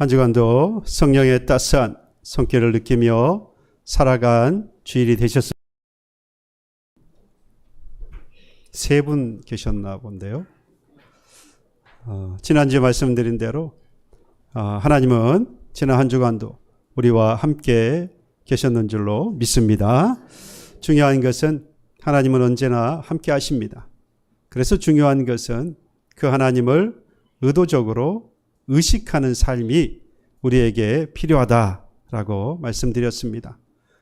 한 주간도 성령의 따스한 손길을 느끼며 살아간 주일이 되셨습니다. 세 분 계셨나 본데요. 지난주에 말씀드린 대로 하나님은 지난 한 주간도 우리와 함께 계셨는 줄로 믿습니다. 중요한 것은 하나님은 언제나 함께 하십니다. 그래서 중요한 것은 그 하나님을 의도적으로 의식하는 삶이 우리에게 필요하다라고 말씀드렸습니다.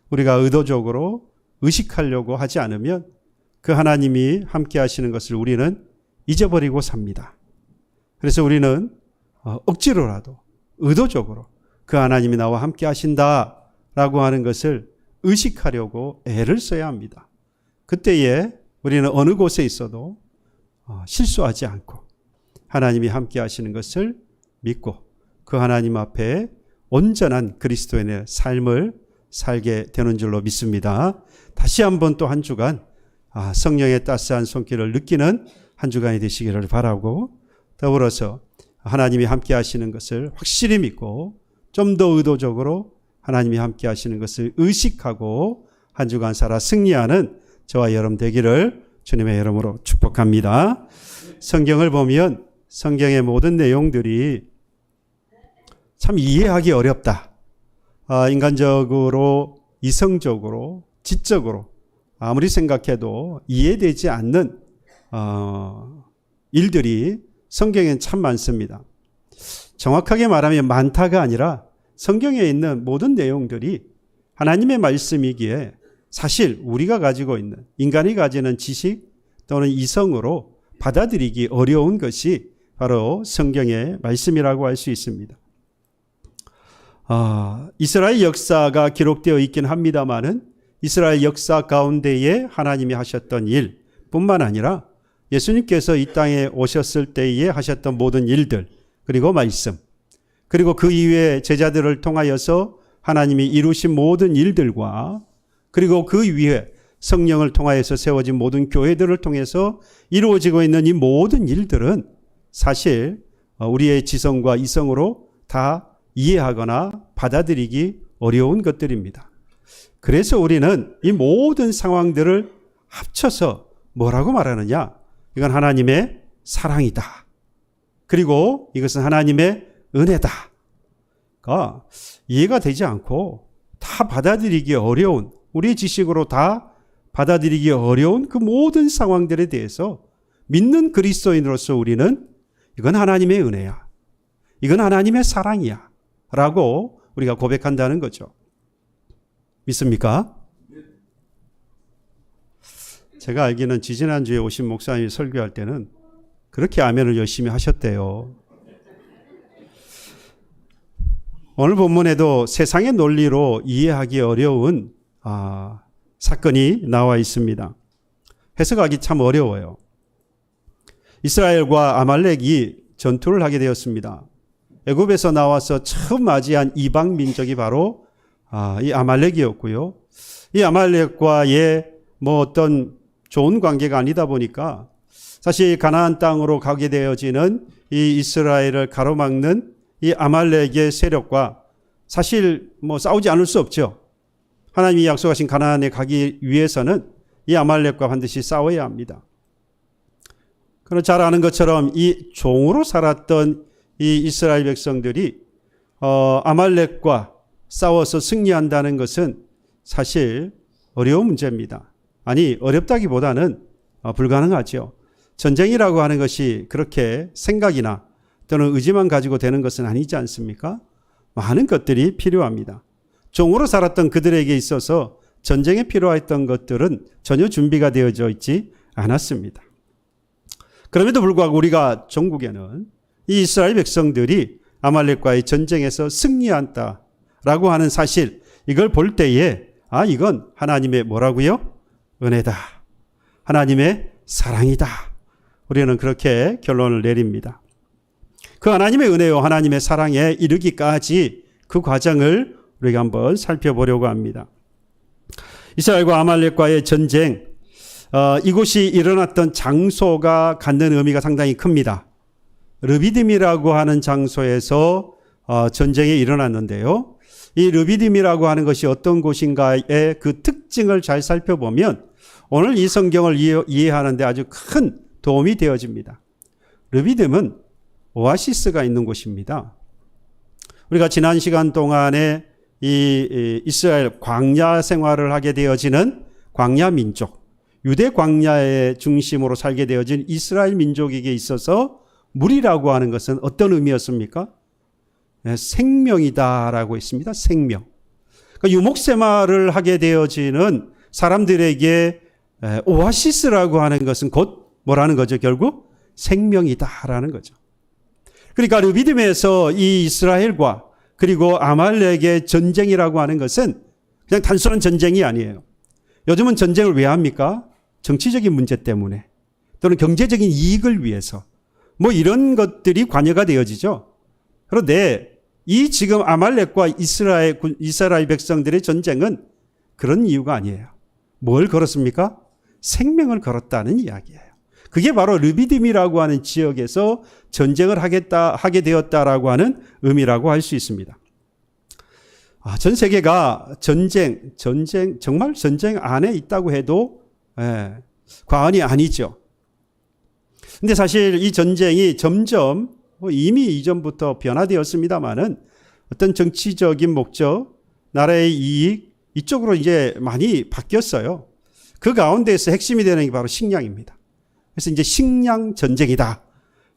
우리가 의도적으로 의식하려고 하지 않으면 그 하나님이 함께 하시는 것을 우리는 잊어버리고 삽니다. 그래서 우리는 억지로라도 의도적으로 그 하나님이 나와 함께 하신다라고 하는 것을 의식하려고 애를 써야 합니다. 그때에 우리는 어느 곳에 있어도 실수하지 않고 하나님이 함께 하시는 것을 믿고 그 하나님 앞에 온전한 그리스도인의 삶을 살게 되는 줄로 믿습니다. 다시 한번 또 한 주간 성령의 따스한 손길을 느끼는 한 주간이 되시기를 바라고, 더불어서 하나님이 함께 하시는 것을 확실히 믿고 좀 더 의도적으로 하나님이 함께 하시는 것을 의식하고 한 주간 살아 승리하는 저와 여러분 되기를 주님의 이름으로 축복합니다. 성경을 보면 성경의 모든 내용들이 참 이해하기 어렵다. 인간적으로, 이성적으로, 지적으로 아무리 생각해도 이해되지 않는 일들이 성경엔 참 많습니다. 정확하게 말하면 많다가 아니라 성경에 있는 모든 내용들이 하나님의 말씀이기에 사실 우리가 가지고 있는, 인간이 가지는 지식 또는 이성으로 받아들이기 어려운 것이 바로 성경의 말씀이라고 할 수 있습니다. 이스라엘 역사가 기록되어 있긴 합니다만은 이스라엘 역사 가운데에 하나님이 하셨던 일 뿐만 아니라 예수님께서 이 땅에 오셨을 때에 하셨던 모든 일들, 그리고 말씀, 그리고 그 이후에 제자들을 통하여서 하나님이 이루신 모든 일들과, 그리고 그 위에 성령을 통하여서 세워진 모든 교회들을 통해서 이루어지고 있는 이 모든 일들은 사실 우리의 지성과 이성으로 다 이해하거나 받아들이기 어려운 것들입니다. 그래서 우리는 이 모든 상황들을 합쳐서 뭐라고 말하느냐? 이건 하나님의 사랑이다. 그리고 이것은 하나님의 은혜다. 가 이해가 되지 않고 다 받아들이기 어려운, 우리 지식으로 다 받아들이기 어려운 그 모든 상황들에 대해서 믿는 그리스도인으로서 우리는 이건 하나님의 은혜야, 이건 하나님의 사랑이야 라고 우리가 고백한다는 거죠. 믿습니까? 제가 알기는 지지난주에 오신 목사님이 설교할 때는 그렇게 아멘을 열심히 하셨대요. 오늘 본문에도 세상의 논리로 이해하기 어려운 사건이 나와 있습니다. 해석하기 참 어려워요. 이스라엘과 아말렉이 전투를 하게 되었습니다. 애굽에서 나와서 처음 맞이한 이방 민족이 바로 이 아말렉이었고요. 이 아말렉과의 어떤 좋은 관계가 아니다 보니까 사실 가나안 땅으로 가게 되어지는 이 이스라엘을 가로막는 이 아말렉의 세력과 사실 싸우지 않을 수 없죠. 하나님이 약속하신 가나안에 가기 위해서는 이 아말렉과 반드시 싸워야 합니다. 그럼 잘 아는 것처럼 이 종으로 살았던 이 이스라엘 백성들이 아말렉과 싸워서 승리한다는 것은 사실 어려운 문제입니다. 아니, 어렵다기보다는 불가능하죠. 전쟁이라고 하는 것이 그렇게 생각이나 또는 의지만 가지고 되는 것은 아니지 않습니까? 많은 것들이 필요합니다. 종으로 살았던 그들에게 있어서 전쟁에 필요했던 것들은 전혀 준비가 되어져 있지 않았습니다. 그럼에도 불구하고 우리가 종국에는 이 이스라엘 백성들이 아말렉과의 전쟁에서 승리한다라고 하는 사실, 이걸 볼 때에 이건 하나님의 뭐라고요? 은혜다. 하나님의 사랑이다. 우리는 그렇게 결론을 내립니다. 그 하나님의 은혜와 하나님의 사랑에 이르기까지 그 과정을 우리가 한번 살펴보려고 합니다. 이스라엘과 아말렉과의 전쟁, 이곳이 일어났던 장소가 갖는 의미가 상당히 큽니다. 르비딤이라고 하는 장소에서 전쟁이 일어났는데요. 이 르비딤이라고 하는 것이 어떤 곳인가의 그 특징을 잘 살펴보면 오늘 이 성경을 이해하는데 아주 큰 도움이 되어집니다. 르비딤은 오아시스가 있는 곳입니다. 우리가 지난 시간 동안에 이 이스라엘 광야 생활을 하게 되어지는 광야 민족, 유대 광야의 중심으로 살게 되어진 이스라엘 민족에게 있어서 물이라고 하는 것은 어떤 의미였습니까? 생명이다라고 했습니다. 생명. 그러니까 유목생활을 하게 되어지는 사람들에게 오아시스라고 하는 것은 곧 뭐라는 거죠? 결국 생명이다라는 거죠. 그러니까 르비딤에서 이 이스라엘과 그리고 아말렉의 전쟁이라고 하는 것은 그냥 단순한 전쟁이 아니에요. 요즘은 전쟁을 왜 합니까? 정치적인 문제 때문에 또는 경제적인 이익을 위해서 뭐 이런 것들이 관여가 되어지죠. 그런데 이 지금 아말렉과 이스라엘 백성들의 전쟁은 그런 이유가 아니에요. 뭘 걸었습니까? 생명을 걸었다는 이야기예요. 그게 바로 르비딤이라고 하는 지역에서 전쟁을 하게 되었다라고 하는 의미라고 할 수 있습니다. 전 세계가 정말 전쟁 안에 있다고 해도 과언이 아니죠. 근데 사실 이 전쟁이 점점 이미 이전부터 변화되었습니다만은 어떤 정치적인 목적, 나라의 이익 이쪽으로 이제 많이 바뀌었어요. 그 가운데에서 핵심이 되는 게 바로 식량입니다. 그래서 이제 식량 전쟁이다.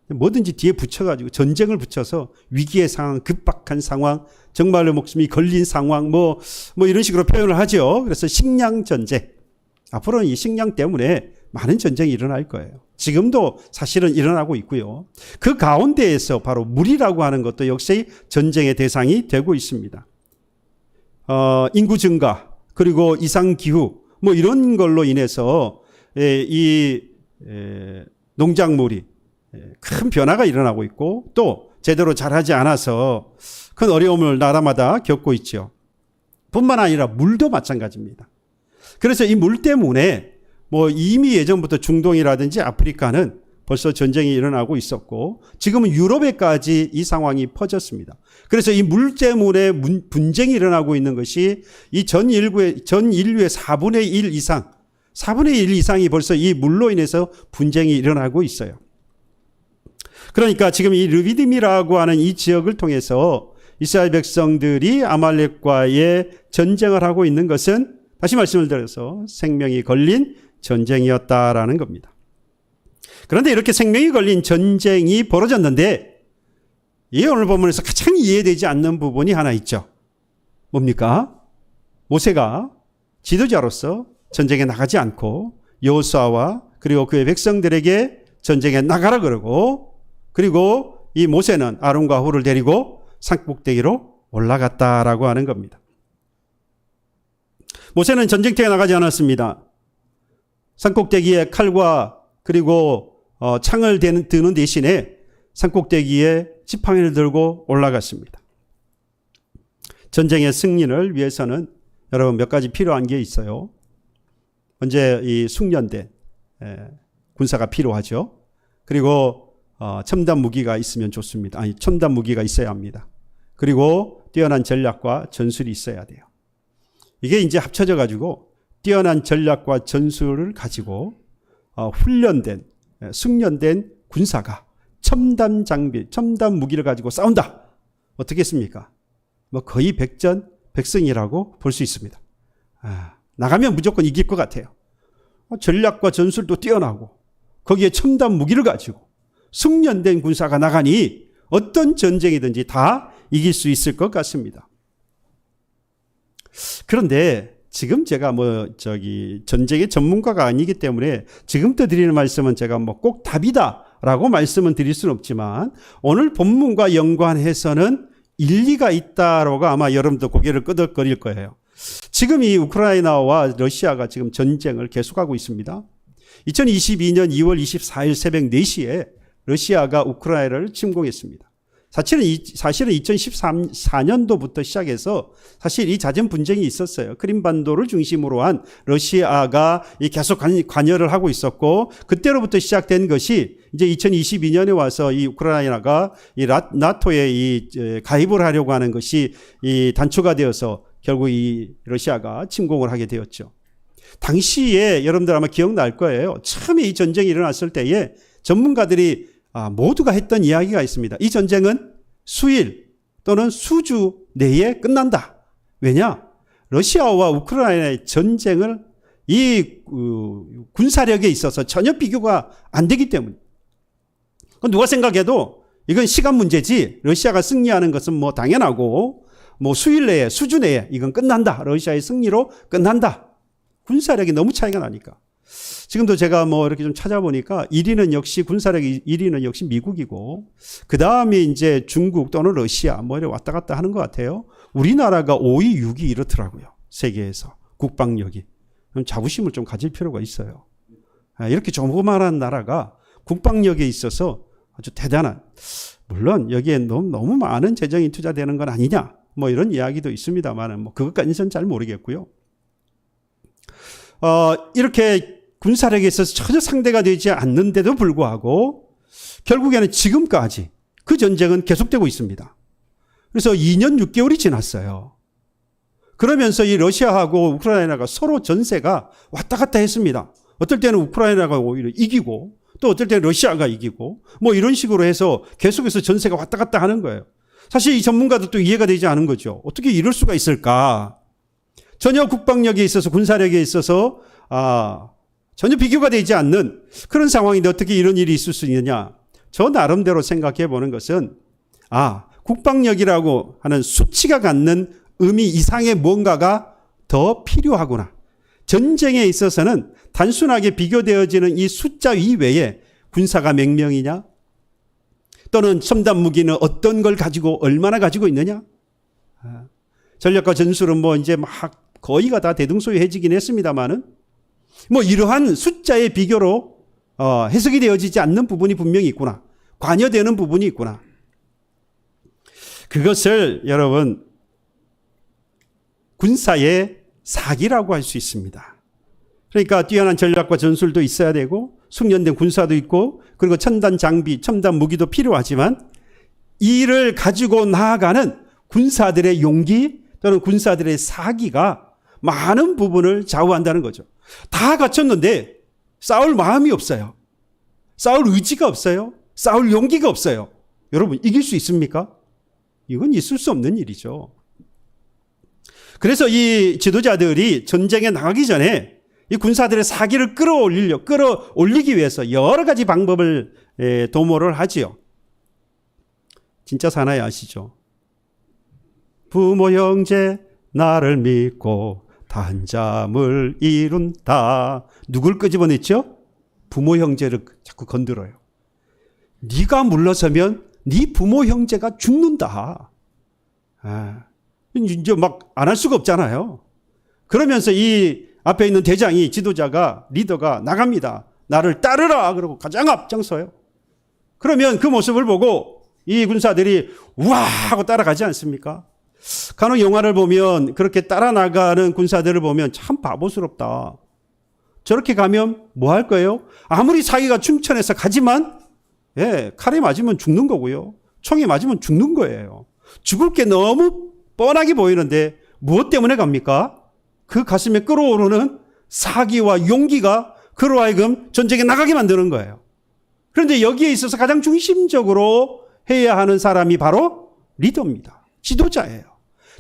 뭐든지 뒤에 붙여가지고 전쟁을 붙여서 위기의 상황, 급박한 상황, 정말로 목숨이 걸린 상황, 뭐 이런 식으로 표현을 하죠. 그래서 식량 전쟁. 앞으로는 이 식량 때문에 많은 전쟁이 일어날 거예요. 지금도 사실은 일어나고 있고요. 그 가운데에서 바로 물이라고 하는 것도 역시 전쟁의 대상이 되고 있습니다. 인구 증가, 그리고 이상기후, 뭐 이런 걸로 인해서 이 농작물이 큰 변화가 일어나고 있고 또 제대로 자라지 않아서 큰 어려움을 나라마다 겪고 있죠. 뿐만 아니라 물도 마찬가지입니다. 그래서 이 물 때문에 뭐 이미 예전부터 중동이라든지 아프리카는 벌써 전쟁이 일어나고 있었고 지금은 유럽에까지 이 상황이 퍼졌습니다. 그래서 이 물 때문에 분쟁이 일어나고 있는 것이 이 전 인류의 4분의 1 이상, 4분의 1 이상이 벌써 이 물로 인해서 분쟁이 일어나고 있어요. 그러니까 지금 이 르비딤이라고 하는 이 지역을 통해서 이스라엘 백성들이 아말렉과의 전쟁을 하고 있는 것은 다시 말씀을 드려서 생명이 걸린 전쟁이었다라는 겁니다. 그런데 이렇게 생명이 걸린 전쟁이 벌어졌는데 이 오늘 본문에서 가장 이해되지 않는 부분이 하나 있죠. 뭡니까? 모세가 지도자로서 전쟁에 나가지 않고 여호수아와 그리고 그의 백성들에게 전쟁에 나가라 그러고 그리고 이 모세는 아론과 훌을 데리고 산꼭대기로 올라갔다라고 하는 겁니다. 모세는 전쟁터에 나가지 않았습니다. 산꼭대기에 칼과 그리고 창을 드는 대신에 산꼭대기에 지팡이를 들고 올라갔습니다. 전쟁의 승리를 위해서는 여러분 몇 가지 필요한 게 있어요. 먼저 이 숙련된 군사가 필요하죠. 그리고 첨단 무기가 있으면 좋습니다. 첨단 무기가 있어야 합니다. 그리고 뛰어난 전략과 전술이 있어야 돼요. 이게 이제 합쳐져 가지고 뛰어난 전략과 전술을 가지고 훈련된 숙련된 군사가 첨단 장비, 첨단 무기를 가지고 싸운다. 어떻게 했습니까? 뭐 거의 백전백승이라고 볼 수 있습니다. 나가면 무조건 이길 것 같아요. 전략과 전술도 뛰어나고 거기에 첨단 무기를 가지고 숙련된 군사가 나가니 어떤 전쟁이든지 다 이길 수 있을 것 같습니다. 그런데 지금 제가 전쟁의 전문가가 아니기 때문에 지금부터 드리는 말씀은 제가 꼭 답이다라고 말씀은 드릴 수는 없지만 오늘 본문과 연관해서는 일리가 있다라고 아마 여러분도 고개를 끄덕거릴 거예요. 지금 이 우크라이나와 러시아가 지금 전쟁을 계속하고 있습니다. 2022년 2월 24일 새벽 4시에 러시아가 우크라이나를 침공했습니다. 사실은 2014년도부터 시작해서 사실 이 잦은 분쟁이 있었어요. 크림반도를 중심으로 한 러시아가 계속 관여를 하고 있었고 그때로부터 시작된 것이 이제 2022년에 와서 이 우크라이나가 이 나토에 가입을 하려고 하는 것이 이 단초가 되어서 결국 이 러시아가 침공을 하게 되었죠. 당시에 여러분들 아마 기억날 거예요. 처음에 이 전쟁이 일어났을 때에 전문가들이 모두가 했던 이야기가 있습니다. 이 전쟁은 수일 또는 수주 내에 끝난다. 왜냐? 러시아와 우크라이나의 전쟁을 이 군사력에 있어서 전혀 비교가 안 되기 때문에. 누가 생각해도 이건 시간 문제지 러시아가 승리하는 것은 뭐 당연하고 뭐 수일 내에 수주 내에 이건 끝난다. 러시아의 승리로 끝난다. 군사력이 너무 차이가 나니까. 지금도 제가 뭐 이렇게 좀 찾아보니까 1위는 역시 군사력이 1위는 역시 미국이고 그 다음에 이제 중국 또는 러시아 뭐 이렇게 왔다 갔다 하는 것 같아요. 우리나라가 5위, 6위 이렇더라고요. 세계에서 국방력이. 자부심을 좀 가질 필요가 있어요. 이렇게 조그마한 나라가 국방력에 있어서 아주 대단한, 물론 여기에 너무 많은 재정이 투자되는 건 아니냐 뭐 이런 이야기도 있습니다만 뭐 그것까지는 잘 모르겠고요. 이렇게 군사력에 있어서 전혀 상대가 되지 않는데도 불구하고 결국에는 지금까지 그 전쟁은 계속되고 있습니다. 그래서 2년 6개월이 지났어요. 그러면서 이 러시아하고 우크라이나가 서로 전세가 왔다 갔다 했습니다. 어떨 때는 우크라이나가 오히려 이기고 또 어떨 때는 러시아가 이기고 뭐 이런 식으로 해서 계속해서 전세가 왔다 갔다 하는 거예요. 사실 이 전문가도 또 이해가 되지 않은 거죠. 어떻게 이럴 수가 있을까? 전혀 국방력에 있어서 군사력에 있어서 전혀 비교가 되지 않는 그런 상황인데 어떻게 이런 일이 있을 수 있느냐? 저 나름대로 생각해 보는 것은 국방력이라고 하는 수치가 갖는 의미 이상의 뭔가가 더 필요하구나. 전쟁에 있어서는 단순하게 비교되어지는 이 숫자 이외에 군사가 몇 명이냐? 또는 첨단 무기는 어떤 걸 가지고 얼마나 가지고 있느냐? 전략과 전술은 뭐 이제 막 거의가 다 대등소유해지긴 했습니다만은 뭐 이러한 숫자의 비교로 해석이 되어지지 않는 부분이 분명히 있구나. 관여되는 부분이 있구나. 그것을 여러분 군사의 사기라고 할 수 있습니다. 그러니까 뛰어난 전략과 전술도 있어야 되고 숙련된 군사도 있고 그리고 첨단 장비, 첨단 무기도 필요하지만 이를 가지고 나아가는 군사들의 용기 또는 군사들의 사기가 많은 부분을 좌우한다는 거죠. 다 갖췄는데 싸울 마음이 없어요. 싸울 의지가 없어요. 싸울 용기가 없어요. 여러분 이길 수 있습니까? 이건 있을 수 없는 일이죠. 그래서 이 지도자들이 전쟁에 나가기 전에 이 군사들의 사기를 끌어올리기 위해서 여러 가지 방법을 도모를 하지요. 진짜 사나이 아시죠? 부모 형제 나를 믿고 단잠을 이룬다. 누굴 끄집어냈죠? 부모 형제를 자꾸 건드려요. 네가 물러서면 네 부모 형제가 죽는다. 이제 막 안 할 수가 없잖아요. 그러면서 이 앞에 있는 대장이 지도자가 리더가 나갑니다. 나를 따르라 그러고 가장 앞장서요. 그러면 그 모습을 보고 이 군사들이 우와 하고 따라가지 않습니까? 간혹 영화를 보면 그렇게 따라 나가는 군사들을 보면 참 바보스럽다. 저렇게 가면 뭐 할 거예요? 아무리 사기가 충천해서 가지만 칼에 맞으면 죽는 거고요. 총에 맞으면 죽는 거예요. 죽을 게 너무 뻔하게 보이는데 무엇 때문에 갑니까? 그 가슴에 끓어오르는 사기와 용기가 그로 하여금 전쟁에 나가게 만드는 거예요. 그런데 여기에 있어서 가장 중심적으로 해야 하는 사람이 바로 리더입니다. 지도자예요.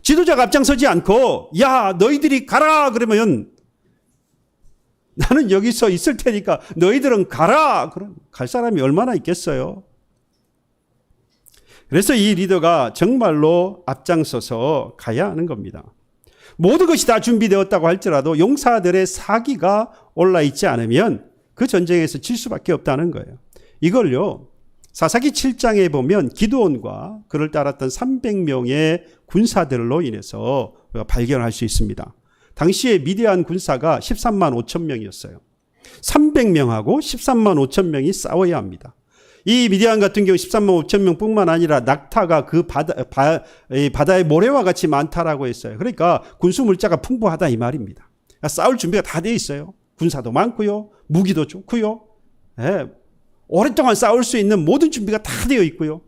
지도자가 앞장서지 않고 야 너희들이 가라 그러면 나는 여기서 있을 테니까 너희들은 가라. 그럼 갈 사람이 얼마나 있겠어요? 그래서 이 리더가 정말로 앞장서서 가야 하는 겁니다. 모든 것이 다 준비되었다고 할지라도 용사들의 사기가 올라있지 않으면 그 전쟁에서 질 수밖에 없다는 거예요. 이걸요 사사기 7장에 보면 기드온과 그를 따랐던 300명의 군사들로 인해서 발견할 수 있습니다. 당시에 미디안 군사가 13만 5천 명이었어요. 300명하고 13만 5천 명이 싸워야 합니다. 이 미디안 같은 경우 13만 5천 명뿐만 아니라 낙타가 그 바다의 모래와 같이 많다라고 했어요. 그러니까 군수 물자가 풍부하다 이 말입니다. 그러니까 싸울 준비가 다 돼 있어요. 군사도 많고요. 무기도 좋고요. 오랫동안 싸울 수 있는 모든 준비가 다 되어 있고요.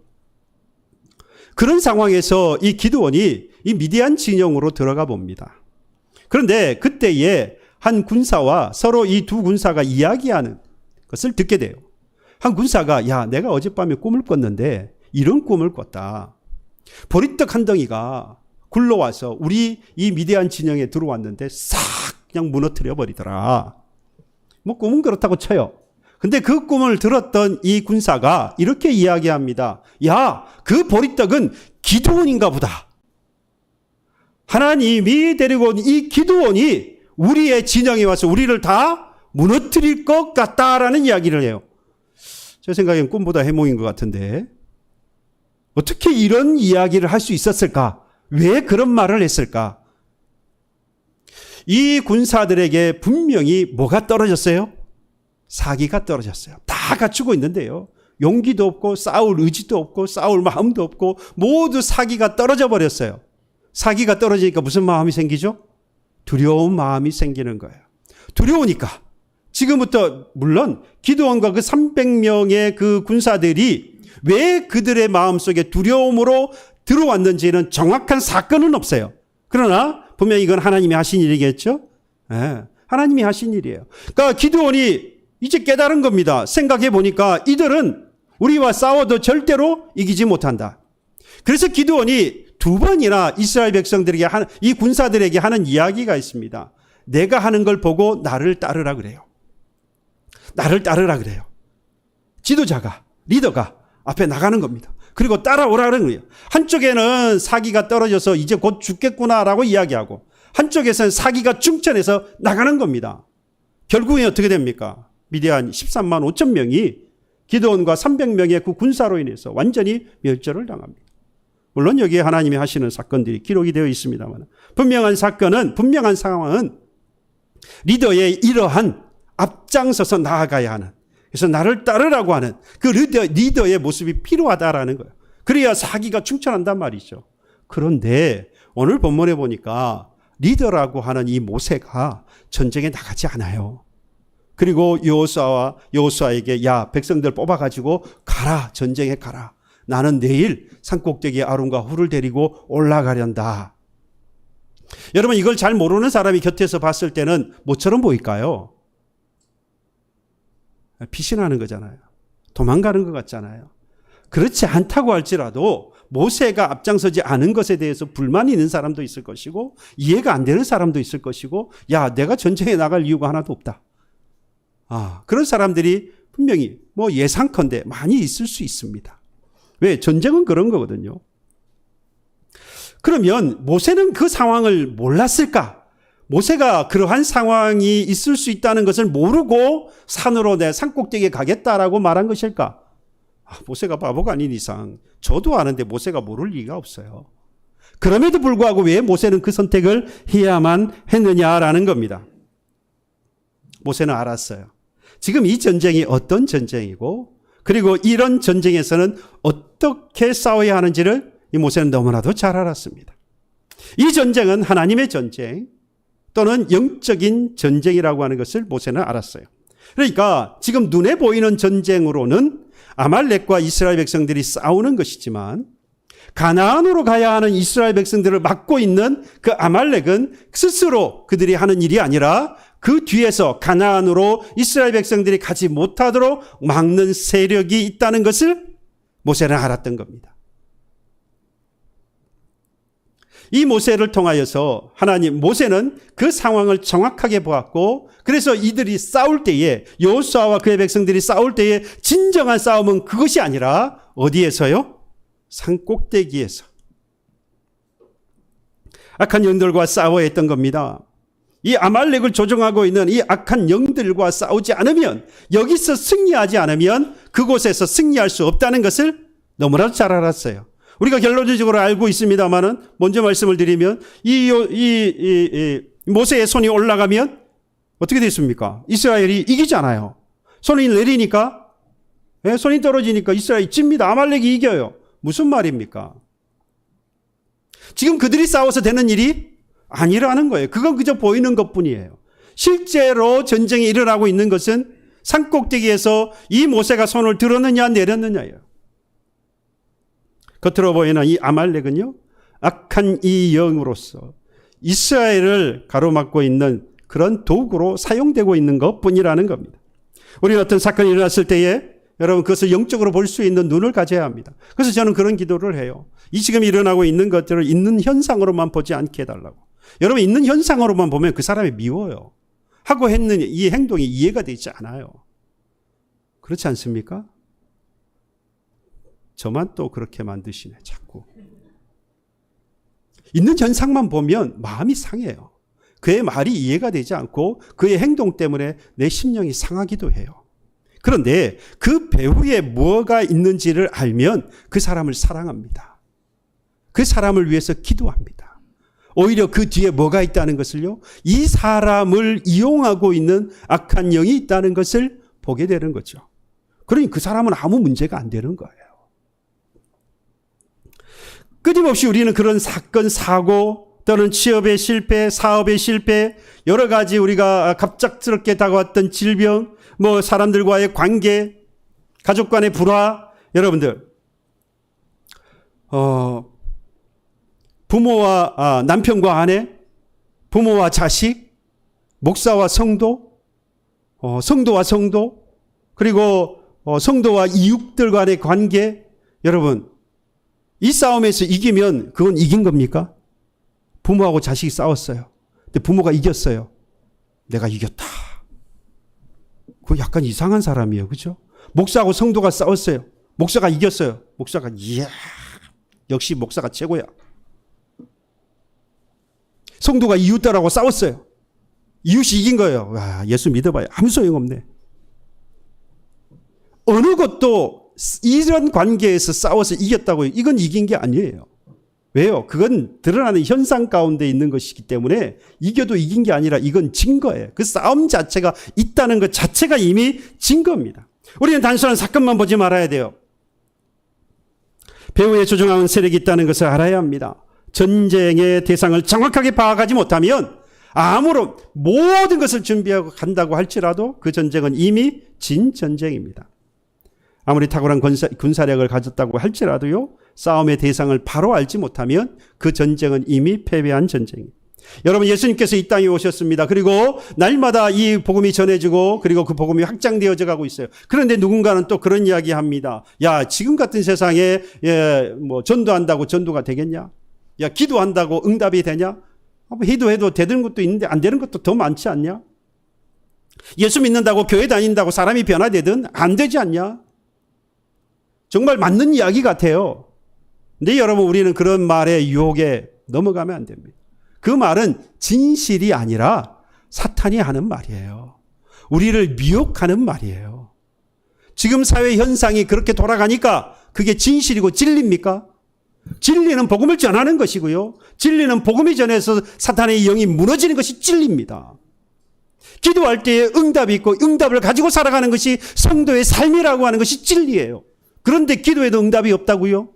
그런 상황에서 이 기드온이 이 미디안 진영으로 들어가 봅니다. 그런데 그때에 한 군사와 서로 이 두 군사가 이야기하는 것을 듣게 돼요. 한 군사가 야 내가 어젯밤에 꿈을 꿨는데 이런 꿈을 꿨다. 보리떡 한 덩이가 굴러와서 우리 이 미디안 진영에 들어왔는데 싹 그냥 무너뜨려 버리더라. 뭐 꿈은 그렇다고 쳐요. 근데 그 꿈을 들었던 이 군사가 이렇게 이야기합니다. 야, 그 보리떡은 기드온인가 보다. 하나님이 데리고 온 이 기드온이 우리의 진영에 와서 우리를 다 무너뜨릴 것 같다라는 이야기를 해요. 제 생각엔 꿈보다 해몽인 것 같은데 어떻게 이런 이야기를 할 수 있었을까? 왜 그런 말을 했을까? 이 군사들에게 분명히 뭐가 떨어졌어요? 사기가 떨어졌어요. 다 갖추고 있는데요. 용기도 없고 싸울 의지도 없고 싸울 마음도 없고 모두 사기가 떨어져 버렸어요. 사기가 떨어지니까 무슨 마음이 생기죠? 두려운 마음이 생기는 거예요. 두려우니까 지금부터 물론 기드온과 그 300명의 그 군사들이 왜 그들의 마음속에 두려움으로 들어왔는지는 정확한 사건은 없어요. 그러나 분명히 이건 하나님이 하신 일이겠죠? 네, 하나님이 하신 일이에요. 그러니까 기드온이 이제 깨달은 겁니다. 생각해 보니까 이들은 우리와 싸워도 절대로 이기지 못한다. 그래서 기드온이 2번이나 이스라엘 백성들에게 이 군사들에게 하는 이야기가 있습니다. 내가 하는 걸 보고 나를 따르라 그래요. 나를 따르라 그래요. 지도자가, 리더가 앞에 나가는 겁니다. 그리고 따라오라는 거예요. 한쪽에는 사기가 떨어져서 이제 곧 죽겠구나라고 이야기하고 한쪽에서는 사기가 충천해서 나가는 겁니다. 결국에 어떻게 됩니까? 미디안 13만 5천 명이 기드온과 300명의 그 군사로 인해서 완전히 멸절을 당합니다. 물론 여기에 하나님이 하시는 사건들이 기록이 되어 있습니다만 분명한 상황은 리더의 이러한 앞장서서 나아가야 하는, 그래서 나를 따르라고 하는 그 리더의 모습이 필요하다라는 거예요. 그래야 사기가 충천한단 말이죠. 그런데 오늘 본문에 보니까 리더라고 하는 이 모세가 전쟁에 나가지 않아요. 그리고 여호수아에게 야, 백성들 뽑아가지고 가라, 전쟁에 가라. 나는 내일 산꼭대기에 아론과 훌을 데리고 올라가련다. 여러분, 이걸 잘 모르는 사람이 곁에서 봤을 때는 뭐처럼 보일까요? 피신하는 거잖아요. 도망가는 것 같잖아요. 그렇지 않다고 할지라도 모세가 앞장서지 않은 것에 대해서 불만이 있는 사람도 있을 것이고 이해가 안 되는 사람도 있을 것이고 야, 내가 전쟁에 나갈 이유가 하나도 없다. 그런 사람들이 분명히 뭐 예상컨대 많이 있을 수 있습니다. 왜? 전쟁은 그런 거거든요. 그러면 모세는 그 상황을 몰랐을까? 모세가 그러한 상황이 있을 수 있다는 것을 모르고 산으로 내 산꼭대기에 가겠다라고 말한 것일까? 모세가 바보가 아닌 이상 저도 아는데 모세가 모를 리가 없어요. 그럼에도 불구하고 왜 모세는 그 선택을 해야만 했느냐라는 겁니다. 모세는 알았어요. 지금 이 전쟁이 어떤 전쟁이고 그리고 이런 전쟁에서는 어떻게 싸워야 하는지를 이 모세는 너무나도 잘 알았습니다. 이 전쟁은 하나님의 전쟁 또는 영적인 전쟁이라고 하는 것을 모세는 알았어요. 그러니까 지금 눈에 보이는 전쟁으로는 아말렉과 이스라엘 백성들이 싸우는 것이지만 가나안으로 가야 하는 이스라엘 백성들을 막고 있는 그 아말렉은 스스로 그들이 하는 일이 아니라 그 뒤에서 가나안으로 이스라엘 백성들이 가지 못하도록 막는 세력이 있다는 것을 모세는 알았던 겁니다. 이 모세를 통하여서 모세는 그 상황을 정확하게 보았고 그래서 이들이 싸울 때에 여호수아와 그의 백성들이 싸울 때에 진정한 싸움은 그것이 아니라 어디에서요? 산꼭대기에서 악한 영들과 싸워야 했던 겁니다. 이 아말렉을 조종하고 있는 이 악한 영들과 싸우지 않으면 여기서 승리하지 않으면 그곳에서 승리할 수 없다는 것을 너무나도 잘 알았어요. 우리가 결론적으로 알고 있습니다만은 먼저 말씀을 드리면 모세의 손이 올라가면 어떻게 됐습니까? 이스라엘이 이기잖아요. 손이 내리니까 손이 떨어지니까 이스라엘이 찝니다. 아말렉이 이겨요. 무슨 말입니까? 지금 그들이 싸워서 되는 일이 아니라는 거예요. 그건 그저 보이는 것뿐이에요. 실제로 전쟁이 일어나고 있는 것은 산꼭대기에서 이 모세가 손을 들었느냐 내렸느냐예요. 겉으로 보이는 이 아말렉은요, 악한 이 영으로서 이스라엘을 가로막고 있는 그런 도구로 사용되고 있는 것뿐이라는 겁니다. 우리는 어떤 사건이 일어났을 때에 여러분 그것을 영적으로 볼 수 있는 눈을 가져야 합니다. 그래서 저는 그런 기도를 해요. 이 지금 일어나고 있는 것들을 있는 현상으로만 보지 않게 해달라고. 여러분 있는 현상으로만 보면 그 사람이 미워요. 하고 했는 이 행동이 이해가 되지 않아요. 그렇지 않습니까? 저만 또 그렇게 만드시네 자꾸. 있는 현상만 보면 마음이 상해요. 그의 말이 이해가 되지 않고 그의 행동 때문에 내 심령이 상하기도 해요. 그런데 그 배후에 뭐가 있는지를 알면 그 사람을 사랑합니다. 그 사람을 위해서 기도합니다. 오히려 그 뒤에 뭐가 있다는 것을요, 이 사람을 이용하고 있는 악한 영이 있다는 것을 보게 되는 거죠. 그러니 그 사람은 아무 문제가 안 되는 거예요. 끊임없이 우리는 그런 사건, 사고, 또는 취업의 실패, 사업의 실패, 여러 가지 우리가 갑작스럽게 다가왔던 질병, 사람들과의 관계, 가족 간의 불화, 여러분들, 부모와 남편과 아내, 부모와 자식, 목사와 성도, 성도와 성도, 그리고 성도와 이웃들 간의 관계, 여러분, 이 싸움에서 이기면 그건 이긴 겁니까? 부모하고 자식이 싸웠어요. 근데 부모가 이겼어요. 내가 이겼다. 그거 약간 이상한 사람이에요. 그죠? 목사하고 성도가 싸웠어요. 목사가 이겼어요. 목사가 이야, 역시 목사가 최고야. 성도가 이웃들하고 싸웠어요. 이웃이 이긴 거예요. 와, 예수 믿어봐요. 아무 소용없네. 어느 것도 이런 관계에서 싸워서 이겼다고요. 이건 이긴 게 아니에요. 왜요? 그건 드러나는 현상 가운데 있는 것이기 때문에 이겨도 이긴 게 아니라 이건 증거예요. 그 싸움 자체가 있다는 것 자체가 이미 증거입니다. 우리는 단순한 사건만 보지 말아야 돼요. 배후에 조종하는 세력이 있다는 것을 알아야 합니다. 전쟁의 대상을 정확하게 파악하지 못하면 아무런 모든 것을 준비하고 간다고 할지라도 그 전쟁은 이미 진 전쟁입니다. 아무리 탁월한 군사력을 가졌다고 할지라도요, 싸움의 대상을 바로 알지 못하면 그 전쟁은 이미 패배한 전쟁입니다. 여러분, 예수님께서 이 땅에 오셨습니다. 그리고 날마다 이 복음이 전해지고 그리고 그 복음이 확장되어져 가고 있어요. 그런데 누군가는 또 그런 이야기 합니다. 야, 지금 같은 세상에 전도한다고 전도가 되겠냐? 야, 기도한다고 응답이 되냐? 기도해도 되는 것도 있는데 안 되는 것도 더 많지 않냐? 예수 믿는다고 교회 다닌다고 사람이 변화되든 안 되지 않냐? 정말 맞는 이야기 같아요. 근데 여러분, 우리는 그런 말의 유혹에 넘어가면 안 됩니다. 그 말은 진실이 아니라 사탄이 하는 말이에요. 우리를 미혹하는 말이에요. 지금 사회 현상이 그렇게 돌아가니까 그게 진실이고 진리입니까? 진리는 복음을 전하는 것이고요. 진리는 복음이 전해서 사탄의 영이 무너지는 것이 진리입니다. 기도할 때에 응답이 있고 응답을 가지고 살아가는 것이 성도의 삶이라고 하는 것이 진리예요. 그런데 기도에도 응답이 없다고요?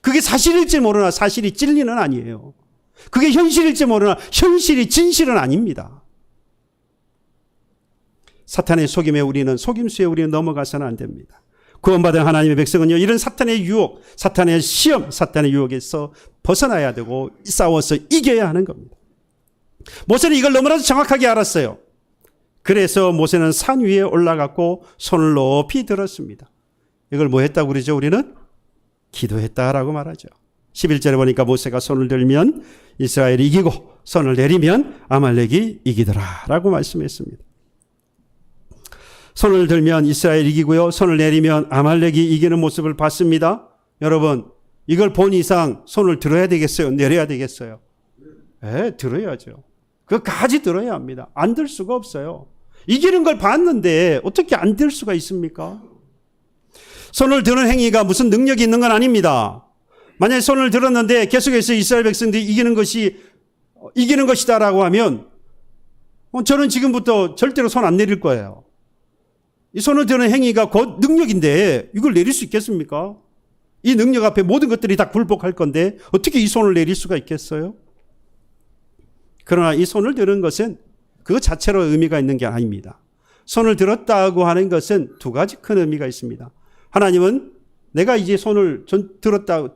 그게 사실일지 모르나 사실이 진리는 아니에요. 그게 현실일지 모르나 현실이 진실은 아닙니다. 사탄의 속임에 우리는, 속임수에 우리는 넘어가서는 안 됩니다. 구원받은 하나님의 백성은요, 이런 사탄의 유혹, 사탄의 시험, 사탄의 유혹에서 벗어나야 되고 싸워서 이겨야 하는 겁니다. 모세는 이걸 너무나도 정확하게 알았어요. 그래서 모세는 산 위에 올라갔고 손을 높이 들었습니다. 이걸 뭐 했다고 그러죠? 우리는 기도했다라고 말하죠. 11절에 보니까 모세가 손을 들면 이스라엘이 이기고 손을 내리면 아말렉이 이기더라 라고 말씀했습니다. 손을 들면 이스라엘이 이기고요, 손을 내리면 아말렉이 이기는 모습을 봤습니다. 여러분, 이걸 본 이상 손을 들어야 되겠어요? 내려야 되겠어요? 네, 들어야죠. 그까지 들어야 합니다. 안 들 수가 없어요. 이기는 걸 봤는데 어떻게 안 들 수가 있습니까? 손을 드는 행위가 무슨 능력이 있는 건 아닙니다. 만약에 손을 들었는데 계속해서 이스라엘 백성들이 이기는 것이다라고 하면 저는 지금부터 절대로 손 안 내릴 거예요. 이 손을 드는 행위가 곧 능력인데 이걸 내릴 수 있겠습니까? 이 능력 앞에 모든 것들이 다 굴복할 건데 어떻게 이 손을 내릴 수가 있겠어요? 그러나 이 손을 드는 것은 그것 자체로 의미가 있는 게 아닙니다. 손을 들었다고 하는 것은 두 가지 큰 의미가 있습니다. 하나님은 내가 이제 손을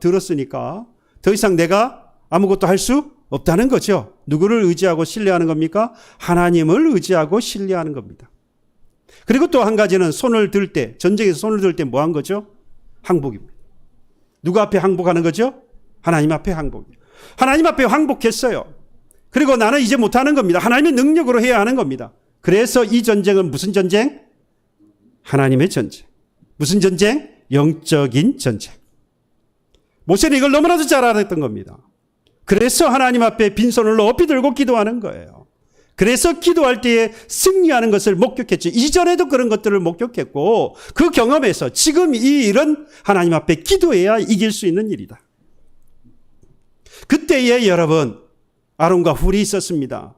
들었으니까 더 이상 내가 아무것도 할 수 없다는 거죠. 누구를 의지하고 신뢰하는 겁니까? 하나님을 의지하고 신뢰하는 겁니다. 그리고 또 한 가지는 손을 들 때, 전쟁에서 손을 들 때 뭐 한 거죠? 항복입니다. 누구 앞에 항복하는 거죠? 하나님 앞에 항복. 하나님 앞에 항복했어요. 그리고 나는 이제 못하는 겁니다. 하나님의 능력으로 해야 하는 겁니다. 그래서 이 전쟁은 무슨 전쟁? 하나님의 전쟁. 무슨 전쟁? 영적인 전쟁. 모세는 이걸 너무나도 잘 알았던 겁니다. 그래서 하나님 앞에 빈손을 높이 들고 기도하는 거예요. 그래서 기도할 때에 승리하는 것을 목격했죠. 이전에도 그런 것들을 목격했고 그 경험에서 지금 이 일은 하나님 앞에 기도해야 이길 수 있는 일이다. 그때에 여러분 아론과 훌이 있었습니다.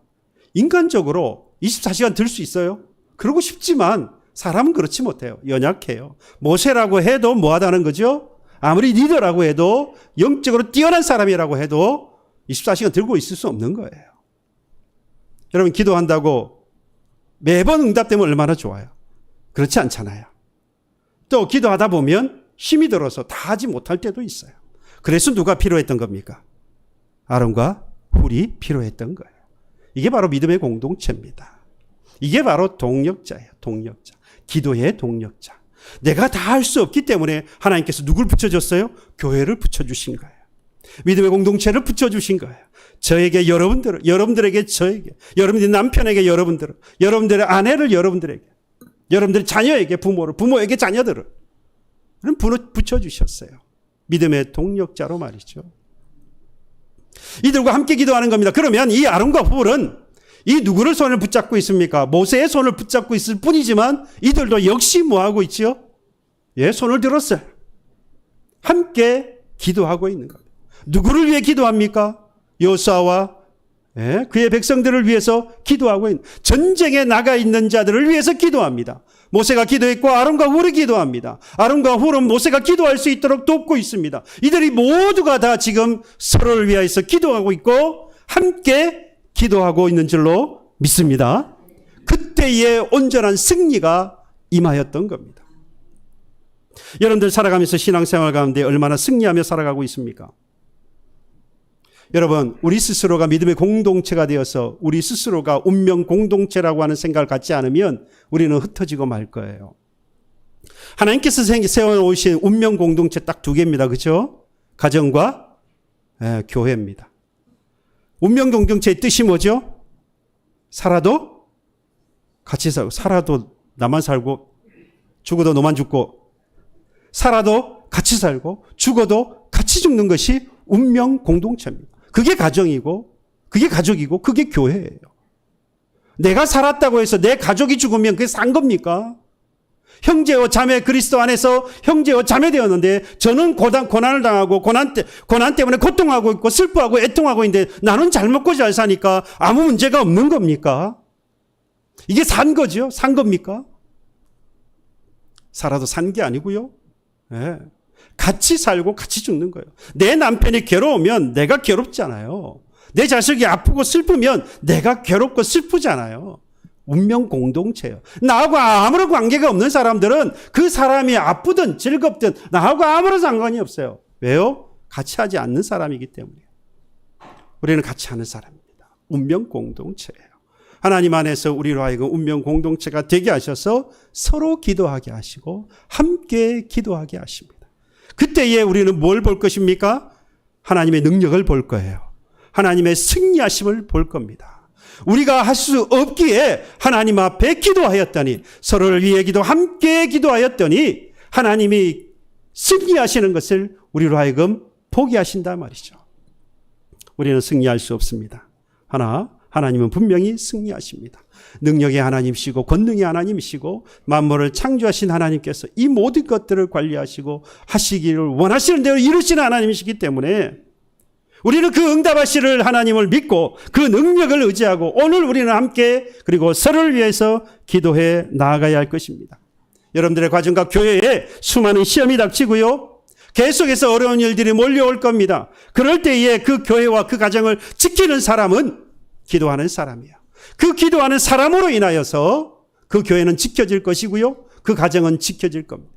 인간적으로 24시간 들 수 있어요? 그러고 싶지만 사람은 그렇지 못해요. 연약해요. 모세라고 해도 뭐하다는 거죠? 아무리 리더라고 해도 영적으로 뛰어난 사람이라고 해도 24시간 들고 있을 수 없는 거예요. 여러분 기도한다고 매번 응답되면 얼마나 좋아요. 그렇지 않잖아요. 또 기도하다 보면 힘이 들어서 다 하지 못할 때도 있어요. 그래서 누가 필요했던 겁니까? 아론과 훌이 필요했던 거예요. 이게 바로 믿음의 공동체입니다. 이게 바로 동력자예요. 동력자. 기도의 동력자. 내가 다 할 수 없기 때문에 하나님께서 누굴 붙여줬어요? 교회를 붙여주신 거예요. 믿음의 공동체를 붙여주신 거예요. 저에게 여러분들에게 저에게, 여러분들의 남편에게 여러분들의 아내를 여러분들에게, 여러분들의 자녀에게 부모에게 자녀들을 붙여주셨어요. 믿음의 동력자로 말이죠. 이들과 함께 기도하는 겁니다. 그러면 이 아론과 훌은 이 누구를 손을 붙잡고 있습니까? 모세의 손을 붙잡고 있을 뿐이지만 이들도 역시 뭐하고 있죠? 예, 손을 들었어요. 함께 기도하고 있는 겁니다. 누구를 위해 기도합니까? 여호수아와 그의 백성들을 위해서 기도하고 있는, 전쟁에 나가 있는 자들을 위해서 기도합니다. 모세가 기도했고 아론과 훌이 기도합니다. 아론과 훌은 모세가 기도할 수 있도록 돕고 있습니다. 이들이 모두가 다 지금 서로를 위하여서 기도하고 있고 함께 기도하고 있는 줄로 믿습니다. 그때의 온전한 승리가 임하였던 겁니다. 여러분들 살아가면서 신앙생활 가운데 얼마나 승리하며 살아가고 있습니까? 여러분, 우리 스스로가 믿음의 공동체가 되어서 우리 스스로가 운명 공동체라고 하는 생각을 갖지 않으면 우리는 흩어지고 말 거예요. 하나님께서 세워놓으신 운명 공동체 딱 두 개입니다. 그렇죠? 가정과 교회입니다. 운명 공동체의 뜻이 뭐죠? 살아도 같이 살고, 살아도 나만 살고, 죽어도 너만 죽고, 살아도 같이 살고, 죽어도 같이 죽는 것이 운명 공동체입니다. 그게 가정이고, 그게 가족이고, 그게 교회예요. 내가 살았다고 해서 내 가족이 죽으면 그게 산 겁니까? 형제와 자매, 그리스도 안에서 형제와 자매 되었는데 저는 고난을 당하고 고난 때문에 고통하고 있고 슬퍼하고 애통하고 있는데 나는 잘 먹고 잘 사니까 아무 문제가 없는 겁니까? 이게 산 거죠? 산 겁니까? 살아도 산 게 아니고요. 네. 같이 살고 같이 죽는 거예요. 내 남편이 괴로우면 내가 괴롭잖아요. 내 자식이 아프고 슬프면 내가 괴롭고 슬프잖아요. 운명 공동체예요. 나하고 아무런 관계가 없는 사람들은 그 사람이 아프든 즐겁든 나하고 아무런 상관이 없어요. 왜요? 같이 하지 않는 사람이기 때문에. 우리는 같이 하는 사람입니다. 운명 공동체예요. 하나님 안에서 우리로 하여금 운명 공동체가 되게 하셔서 서로 기도하게 하시고 함께 기도하게 하십니다. 그때에 우리는 뭘 볼 것입니까? 하나님의 능력을 볼 거예요. 하나님의 승리하심을 볼 겁니다. 우리가 할 수 없기에 하나님 앞에 기도하였더니, 서로를 위해 함께 기도하였더니 하나님이 승리하시는 것을 우리로 하여금 보게 하신다 말이죠. 우리는 승리할 수 없습니다. 하나님은 분명히 승리하십니다. 능력의 하나님이시고 권능의 하나님이시고 만물을 창조하신 하나님께서 이 모든 것들을 관리하시고 하시기를 원하시는 대로 이루시는 하나님이시기 때문에 우리는 그 응답하시를 하나님을 믿고 그 능력을 의지하고 오늘 우리는 함께 그리고 서로를 위해서 기도해 나아가야 할 것입니다. 여러분들의 가정과 교회에 수많은 시험이 닥치고요. 계속해서 어려운 일들이 몰려올 겁니다. 그럴 때에 그 교회와 그 가정을 지키는 사람은 기도하는 사람이에요. 그 기도하는 사람으로 인하여서 그 교회는 지켜질 것이고요. 그 가정은 지켜질 겁니다.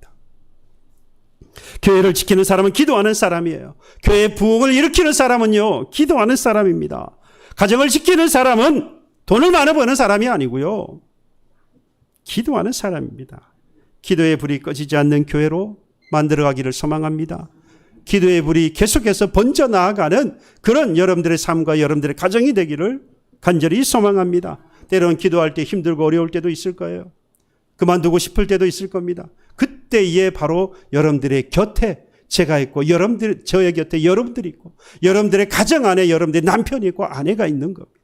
교회를 지키는 사람은 기도하는 사람이에요. 교회의 부흥을 일으키는 사람은요, 기도하는 사람입니다. 가정을 지키는 사람은 돈을 많이 버는 사람이 아니고요, 기도하는 사람입니다. 기도의 불이 꺼지지 않는 교회로 만들어가기를 소망합니다. 기도의 불이 계속해서 번져나가는 그런 여러분들의 삶과 여러분들의 가정이 되기를 간절히 소망합니다. 때로는 기도할 때 힘들고 어려울 때도 있을 거예요. 그만두고 싶을 때도 있을 겁니다. 그때에 바로 여러분들의 곁에 제가 있고 저의 곁에 여러분들이 있고 여러분들의 가정 안에 여러분들의 남편이 있고 아내가 있는 겁니다.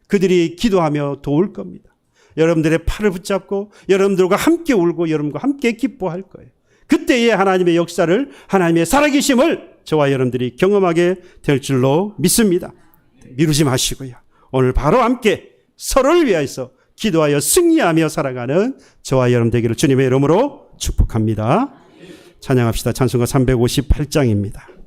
그들이 기도하며 도울 겁니다. 여러분들의 팔을 붙잡고 여러분들과 함께 울고 여러분과 함께 기뻐할 거예요. 그때에 하나님의 역사를 하나님의 살아계심을 저와 여러분들이 경험하게 될 줄로 믿습니다. 미루지 마시고요. 오늘 바로 함께 서로를 위하여서 기도하여 승리하며 살아가는 저와 여러분 되기를 주님의 이름으로 축복합니다. 찬양합시다. 찬송가 358장입니다.